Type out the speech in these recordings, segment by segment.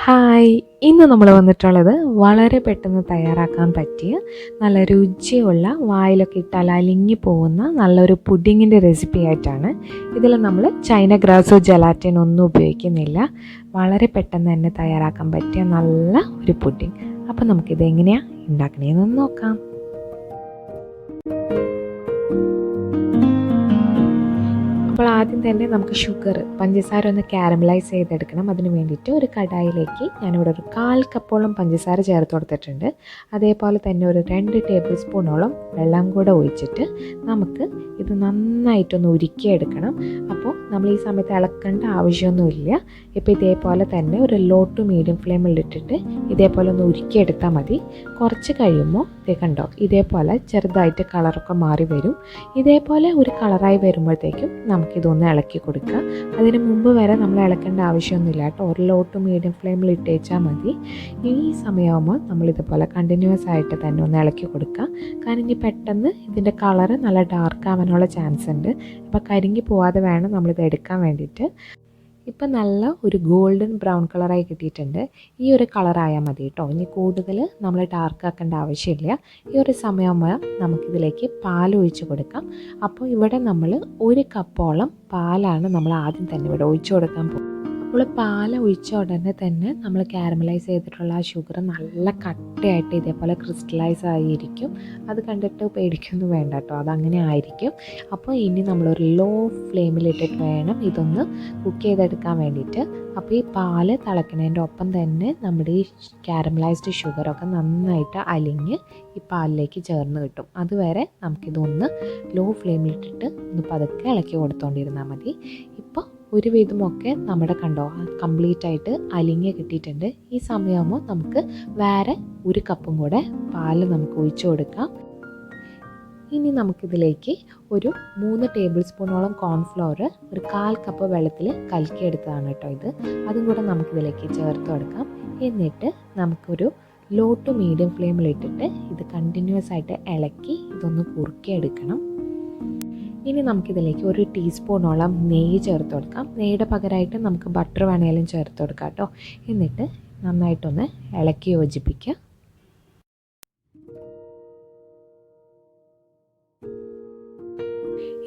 Hi, ഇന്ന് നമ്മൾ വന്നിട്ടുള്ളത് വളരെ പെട്ടെന്ന് തയ്യാറാക്കാൻ പറ്റിയ നല്ല രുചിയുള്ള വായിലൊക്കെ ഇട്ടാൽ അലിഞ്ഞു പോകുന്ന നല്ലൊരു പുഡിങ്ങിൻ്റെ റെസിപ്പി ആയിട്ടാണ്. ഇതിൽ നമ്മൾ ചൈന ഗ്രാസോ ജലാറ്റിൻ ഒന്നും ഉപയോഗിക്കുന്നില്ല. വളരെ പെട്ടെന്ന് തന്നെ തയ്യാറാക്കാൻ പറ്റിയ നല്ല ഒരു പുഡിങ്. അപ്പോൾ നമുക്കിത് എങ്ങനെയാണ് ഉണ്ടാക്കണേന്ന് നോക്കാം. അപ്പോൾ ആദ്യം തന്നെ നമുക്ക് പഞ്ചസാര ഒന്ന് കാരമലൈസ് ചെയ്തെടുക്കണം. അതിന് വേണ്ടിയിട്ട് ഒരു കടായിലേക്ക് ഞാനിവിടെ ഒരു 1/4 കപ്പോളം പഞ്ചസാര ചേർത്ത് കൊടുത്തിട്ടുണ്ട്. അതേപോലെ തന്നെ ഒരു 2 ടേബിൾ സ്പൂണോളം വെള്ളം കൂടെ ഒഴിച്ചിട്ട് നമുക്ക് ഇത് നന്നായിട്ടൊന്ന് ഉരുക്കിയെടുക്കണം. അപ്പോൾ നമ്മൾ ഈ സമയത്ത് ഇളക്കേണ്ട ആവശ്യമൊന്നുമില്ല. ഇപ്പോൾ ഇതേപോലെ തന്നെ ഒരു ലോ ടു മീഡിയം ഫ്ലെയിമിലിട്ടിട്ട് ഇതേപോലെ ഒന്ന് ഉരുക്കിയെടുത്താൽ മതി. കുറച്ച് കഴിയുമ്പോൾ കണ്ടോ, ഇതേപോലെ ചെറുതായിട്ട് കളറൊക്കെ മാറി വരും. ഇതേപോലെ ഒരു കളറായി വരുമ്പോഴത്തേക്കും നമുക്കിതൊന്ന് ഇളക്കി കൊടുക്കുക. അതിന് മുമ്പ് വരെ നമ്മൾ ഇളക്കേണ്ട ആവശ്യമൊന്നുമില്ല കേട്ടോ. ഒരു ലോ ടു മീഡിയം ഫ്ലെയിമിൽ ഇട്ടേച്ചാൽ മതി. ഈ സമയമാകുമ്പോൾ നമ്മളിതുപോലെ കണ്ടിന്യൂസ് ആയിട്ട് തന്നെ ഒന്ന് ഇളക്കി കൊടുക്കുക. കാരണം ഇനി പെട്ടെന്ന് ഇതിൻ്റെ കളറ് നല്ല ഡാർക്ക് ആവാനുള്ള ചാൻസ് ഉണ്ട്. അപ്പോൾ കരിങ്ങി പോവാതെ വേണം നമ്മളിത് എടുക്കാൻ വേണ്ടിയിട്ട്. ഇപ്പം നല്ല ഒരു ഗോൾഡൻ ബ്രൗൺ കളറായി കിട്ടിയിട്ടുണ്ട്. ഈ ഒരു കളറായാൽ മതി കേട്ടോ. ഇനി കൂടുതൽ നമ്മൾ ഡാർക്ക് ആക്കേണ്ട ആവശ്യമില്ല. ഈ ഒരു സമയമാകുമ്പോൾ നമുക്കിതിലേക്ക് പാൽ ഒഴിച്ച് കൊടുക്കാം. അപ്പോൾ ഇവിടെ നമ്മൾ 1 കപ്പോളം പാലാണ് നമ്മൾ ആദ്യം തന്നെ ഇവിടെ ഒഴിച്ചു കൊടുക്കാൻ പോകും. അപ്പോൾ പാൽ ഒഴിച്ച ഉടനെ തന്നെ നമ്മൾ കാരമലൈസ് ചെയ്തിട്ടുള്ള ആ ഷുഗർ നല്ല കട്ടയായിട്ട് ഇതേപോലെ ക്രിസ്റ്റലൈസ് ആയിരിക്കും. അത് കണ്ടിട്ട് പേടിക്കൊന്നും വേണ്ട കേട്ടോ, അതങ്ങനെ ആയിരിക്കും. അപ്പോൾ ഇനി നമ്മളൊരു ലോ ഫ്ലെയിമിലിട്ടിട്ട് വേണം ഇതൊന്ന് കുക്ക് ചെയ്തെടുക്കാൻ വേണ്ടിയിട്ട്. അപ്പോൾ ഈ പാല് തിളയ്ക്കുന്നതിൻ്റെ ഒപ്പം തന്നെ നമ്മുടെ ഈ കാരമലൈസ്ഡ് ഷുഗറൊക്കെ നന്നായിട്ട് അലിഞ്ഞ് ഈ പാലിലേക്ക് ചേർന്ന് കിട്ടും. അതുവരെ നമുക്കിതൊന്ന് ലോ ഫ്ലെയിമിലിട്ടിട്ട് ഒന്ന് പതുക്കെ ഇളക്കി കൊടുത്തുകൊണ്ടിരുന്നാൽ മതി. ഇപ്പോൾ ഒരു വിധമൊക്കെ നമ്മുടെ കണ്ടോ കംപ്ലീറ്റ് ആയിട്ട് അലിഞ്ഞ് കിട്ടിയിട്ടുണ്ട്. ഈ സമയമാകുമ്പോൾ നമുക്ക് വേറെ 1 കപ്പും കൂടെ പാൽ നമുക്ക് ഒഴിച്ചു കൊടുക്കാം. ഇനി നമുക്കിതിലേക്ക് ഒരു 3 ടേബിൾ സ്പൂണോളം കോൺഫ്ലവർ ഒരു 1/4 കപ്പ് വെള്ളത്തിൽ കലക്കിയെടുത്തതാണ് കേട്ടോ ഇത്. അതും കൂടെ നമുക്കിതിലേക്ക് ചേർത്ത് കൊടുക്കാം. എന്നിട്ട് നമുക്കൊരു ലോ ടു മീഡിയം ഫ്ലെയിമിലിട്ടിട്ട് ഇത് കണ്ടിന്യൂസ് ആയിട്ട് ഇളക്കി ഇതൊന്ന് കുറുക്കിയെടുക്കണം. ഇനി നമുക്കിതിലേക്ക് 1 ടീസ്പൂണോളം നെയ്യ് ചേർത്ത് കൊടുക്കാം. നെയ്യുടെ പകരമായിട്ട് നമുക്ക് ബട്ടർ വേണമെങ്കിലും ചേർത്ത് കൊടുക്കാം കേട്ടോ. എന്നിട്ട് നന്നായിട്ടൊന്ന് ഇളക്കി യോജിപ്പിക്കുക.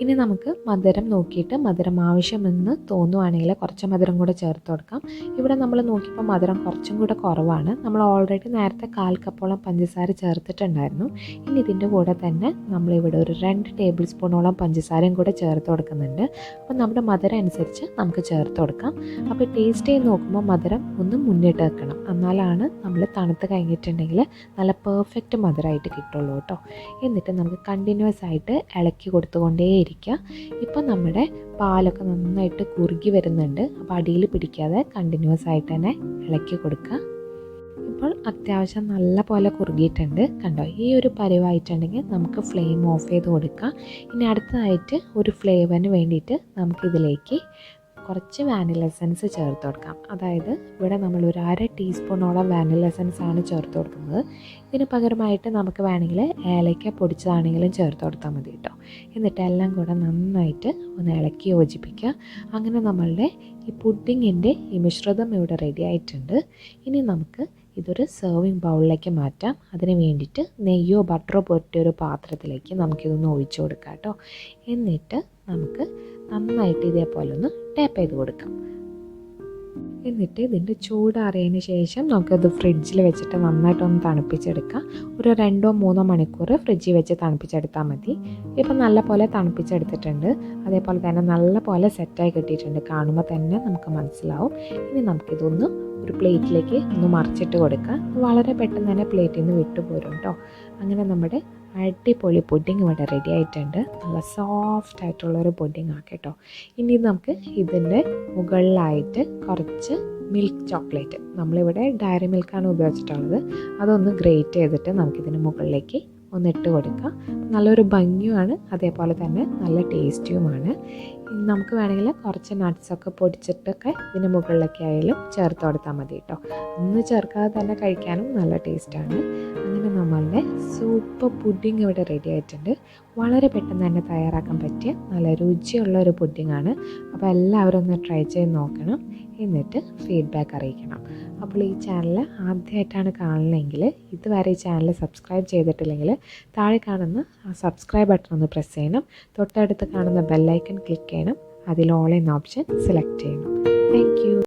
ഇനി നമുക്ക് മധുരം നോക്കിയിട്ട് മധുരം ആവശ്യമെന്ന് തോന്നുവാണെങ്കിൽ കുറച്ച് മധുരം കൂടെ ചേർത്ത് കൊടുക്കാം. ഇവിടെ നമ്മൾ നോക്കിയപ്പോൾ മധുരം കുറച്ചും കൂടെ കുറവാണ്. നമ്മൾ ഓൾറെഡി നേരത്തെ 1/4 കപ്പോളം പഞ്ചസാര ചേർത്തിട്ടുണ്ടായിരുന്നു. ഇനി ഇതിൻ്റെ കൂടെ തന്നെ നമ്മളിവിടെ ഒരു 2 ടേബിൾ സ്പൂണോളം പഞ്ചസാരയും കൂടെ ചേർത്ത് കൊടുക്കുന്നുണ്ട്. അപ്പോൾ നമ്മുടെ മധുരം അനുസരിച്ച് നമുക്ക് ചേർത്ത് കൊടുക്കാം. അപ്പോൾ ടേസ്റ്റ് ചെയ്ത് നോക്കുമ്പോൾ മധുരം ഒന്ന് മുന്നിട്ട് വെക്കണം. എന്നാലാണ് നമ്മൾ തണുത്ത് കഴിഞ്ഞിട്ടുണ്ടെങ്കിൽ നല്ല പെർഫെക്റ്റ് മധുരമായിട്ട് കിട്ടുള്ളൂ കേട്ടോ. എന്നിട്ട് നമുക്ക് കണ്ടിന്യൂസ് ആയിട്ട് ഇളക്കി കൊടുത്തുകൊണ്ടേയിരിക്കും. ഇപ്പം നമ്മുടെ പാലൊക്കെ നന്നായിട്ട് കുറുകി വരുന്നുണ്ട്. അപ്പോൾ അടിയിൽ പിടിക്കാതെ കണ്ടിന്യൂസ് ആയിട്ട് തന്നെ ഇളക്കി കൊടുക്കുക. ഇപ്പോൾ അത്യാവശ്യം നല്ല പോലെ കുറുകിയിട്ടുണ്ട് കണ്ടോ. ഈ ഒരു പരിവായിട്ടുണ്ടെങ്കിൽ നമുക്ക് ഫ്ലെയിം ഓഫ് ചെയ്ത് കൊടുക്കാം. ഇനി അടുത്തതായിട്ട് ഒരു ഫ്ലേവറിന് വേണ്ടിയിട്ട് നമുക്കിതിലേക്ക് കുറച്ച് വാനില എസൻസ് ചേർത്ത് കൊടുക്കാം. അതായത് ഇവിടെ നമ്മൾ ഒരു 1/2 ടീസ്പൂണോളം വാനില എസൻസ് ആണ് ചേർത്ത് കൊടുക്കുന്നത്. ഇതിന് പകരമായിട്ട് നമുക്ക് വേണമെങ്കിൽ ഏലക്ക പൊടിച്ചതാണെങ്കിലും ചേർത്ത് കൊടുത്താൽ മതി കേട്ടോ. എന്നിട്ട് എല്ലാം കൂടെ നന്നായിട്ട് ഒന്ന് ഇളക്കി യോജിപ്പിക്കുക. അങ്ങനെ നമ്മളുടെ ഈ പുഡിങ്ങിൻ്റെ ഈ മിശ്രിതം ഇവിടെ റെഡി ആയിട്ടുണ്ട്. ഇനി നമുക്ക് ഇതൊരു സെർവിങ് ബൗളിലേക്ക് മാറ്റാം. അതിന് വേണ്ടിയിട്ട് നെയ്യോ ബട്ടറോ പൊട്ടിയൊരു പാത്രത്തിലേക്ക് നമുക്കിതൊന്ന് ഒഴിച്ചു കൊടുക്കാം കേട്ടോ. എന്നിട്ട് നമുക്ക് നന്നായിട്ട് ഇതേപോലെ ഒന്ന് ടാപ്പ് ചെയ്ത് കൊടുക്കാം. എന്നിട്ട് ഇതിൻ്റെ ചൂടാറിയതിന് ശേഷം നമുക്കത് ഫ്രിഡ്ജിൽ വെച്ചിട്ട് നന്നായിട്ടൊന്ന് തണുപ്പിച്ചെടുക്കാം. ഒരു 2-3 മണിക്കൂർ ഫ്രിഡ്ജിൽ വെച്ച് തണുപ്പിച്ചെടുത്താൽ മതി. ഇപ്പം നല്ല പോലെ തണുപ്പിച്ചെടുത്തിട്ടുണ്ട്. അതേപോലെ തന്നെ നല്ല പോലെ സെറ്റായി കിട്ടിയിട്ടുണ്ട്. കാണുമ്പോൾ തന്നെ നമുക്ക് മനസ്സിലാവും. ഇനി നമുക്കിതൊന്ന് ഒരു പ്ലേറ്റിലേക്ക് ഒന്ന് മറിച്ചിട്ട് കൊടുക്കുക. വളരെ പെട്ടെന്ന് തന്നെ പ്ലേറ്റിൽ നിന്ന് വിട്ടുപോരും കേട്ടോ. അങ്ങനെ നമ്മുടെ അടിപൊളി പുഡിങ് ഇവിടെ റെഡി ആയിട്ടുണ്ട്. നല്ല സോഫ്റ്റ് ആയിട്ടുള്ളൊരു പുഡിങ് ആക്കി കേട്ടോ. ഇനി നമുക്ക് ഇതിൻ്റെ മുകളിലായിട്ട് കുറച്ച് മിൽക്ക് ചോക്ലേറ്റ്, നമ്മളിവിടെ ഡയറി മിൽക്കാണ് ഉപയോഗിച്ചിട്ടുള്ളത്, അതൊന്ന് ഗ്രേറ്റ് ചെയ്തിട്ട് നമുക്കിതിന് മുകളിലേക്ക് ഒന്ന് ഇട്ട് കൊടുക്കാം. നല്ലൊരു ഭംഗിയുമാണ്, അതേപോലെ തന്നെ നല്ല ടേസ്റ്റിയുമാണ്. നമുക്ക് വേണമെങ്കിൽ കുറച്ച് നട്ട്സൊക്കെ പൊടിച്ചിട്ടൊക്കെ ഇതിന് മുകളിലൊക്കെ ആയാലും ചേർത്ത് കൊടുത്താൽ മതി കേട്ടോ. ഒന്ന് ചേർക്കാതെ തന്നെ കഴിക്കാനും നല്ല ടേസ്റ്റാണ്. അങ്ങനെ നമ്മളുടെ സൂപ്പർ പുഡിങ് ഇവിടെ റെഡി ആയിട്ടുണ്ട്. വളരെ പെട്ടെന്ന് തന്നെ തയ്യാറാക്കാൻ പറ്റിയ നല്ല രുചിയുള്ള ഒരു പുഡിങ്ങാണ്. അപ്പോൾ എല്ലാവരും ഒന്ന് ട്രൈ ചെയ്ത് നോക്കണം. എന്നിട്ട് ഫീഡ്ബാക്ക് അറിയിക്കണം. അപ്പോൾ ഈ ചാനൽ ആദ്യമായിട്ടാണ് കാണുന്നതെങ്കിൽ, ഇതുവരെ ഈ ചാനൽ സബ്സ്ക്രൈബ് ചെയ്തിട്ടില്ലെങ്കിൽ താഴെ കാണുന്ന ആ സബ്സ്ക്രൈബ് ബട്ടൺ ഒന്ന് പ്രസ് ചെയ്യണം. തൊട്ടടുത്ത് കാണുന്ന ബെല്ലൈക്കൺ ക്ലിക്ക് ചെയ്യണം. അതിൽ ഓൾ എന്ന ഓപ്ഷൻ സെലക്ട് ചെയ്യണം. Thank you.